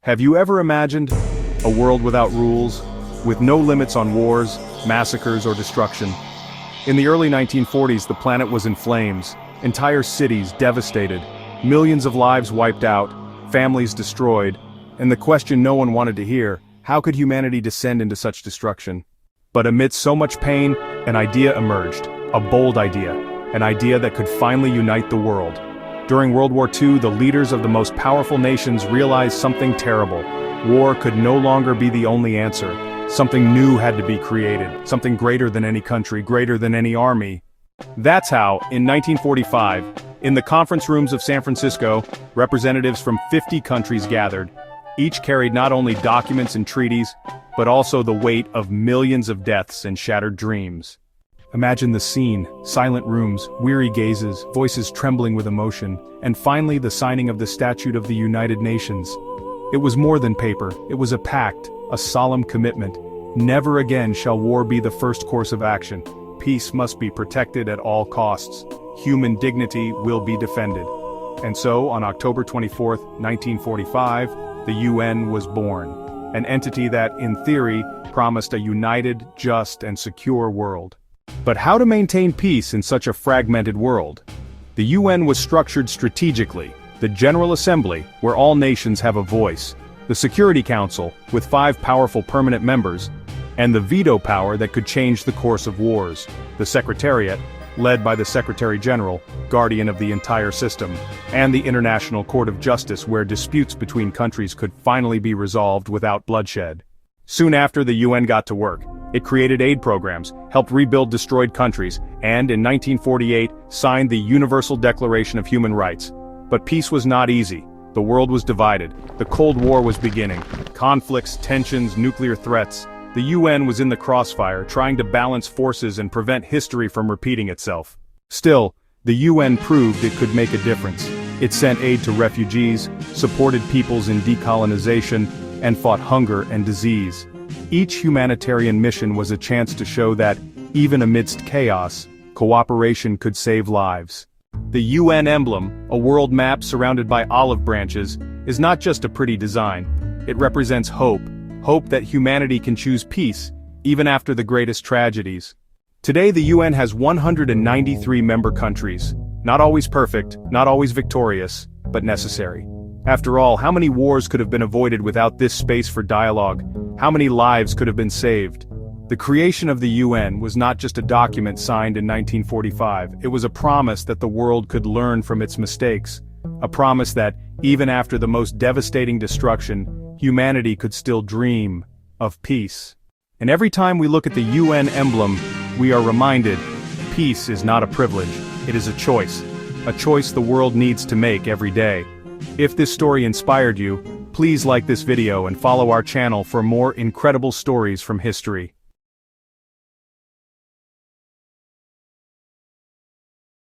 Have you ever imagined a world without rules, with no limits on wars, massacres, or destruction? In the early 1940s, the planet was in flames, entire cities devastated, millions of lives wiped out, families destroyed, and the question no one wanted to hear: how could humanity descend into such destruction? But amidst so much pain, an idea emerged, a bold idea, an idea that could finally unite the world. During World War II, the leaders of the most powerful nations realized something terrible. War could no longer be the only answer. Something new had to be created, something greater than any country, greater than any army. That's how, in 1945, in the conference rooms of San Francisco, representatives from 50 countries gathered. Each carried not only documents and treaties, but also the weight of millions of deaths and shattered dreams. Imagine the scene: silent rooms, weary gazes, voices trembling with emotion, and finally the signing of the Statute of the United Nations. It was more than paper, it was a pact, a solemn commitment. Never again shall war be the first course of action. Peace must be protected at all costs. Human dignity will be defended. And so, on October 24, 1945, the UN was born. An entity that, in theory, promised a united, just, and secure world. But how to maintain peace in such a fragmented world? The UN was structured strategically: the General Assembly, where all nations have a voice; the Security Council, with 5 powerful permanent members; and the veto power that could change the course of wars; the Secretariat, led by the Secretary-General, guardian of the entire system; and the International Court of Justice, where disputes between countries could finally be resolved without bloodshed. Soon after, the UN got to work. It created aid programs, helped rebuild destroyed countries, and in 1948 signed the Universal Declaration of Human Rights. But peace was not easy. The world was divided. The Cold War was beginning. Conflicts, tensions, nuclear threats. The UN was in the crossfire, trying to balance forces and prevent history from repeating itself. Still, the UN proved it could make a difference. It sent aid to refugees, supported peoples in decolonization, and fought hunger and disease. Each humanitarian mission was a chance to show that, even amidst chaos, cooperation could save lives. The UN emblem, a world map surrounded by olive branches, is not just a pretty design. It represents hope. Hope that humanity can choose peace, even after the greatest tragedies. Today the UN has 193 member countries. Not always perfect, not always victorious, but necessary. After all, how many wars could have been avoided without this space for dialogue? How many lives could have been saved? The creation of the UN was not just a document signed in 1945, it was a promise that the world could learn from its mistakes. A promise that, even after the most devastating destruction, humanity could still dream of peace. And every time we look at the UN emblem, we are reminded, peace is not a privilege, it is a choice the world needs to make every day. If this story inspired you, please like this video and follow our channel for more incredible stories from history.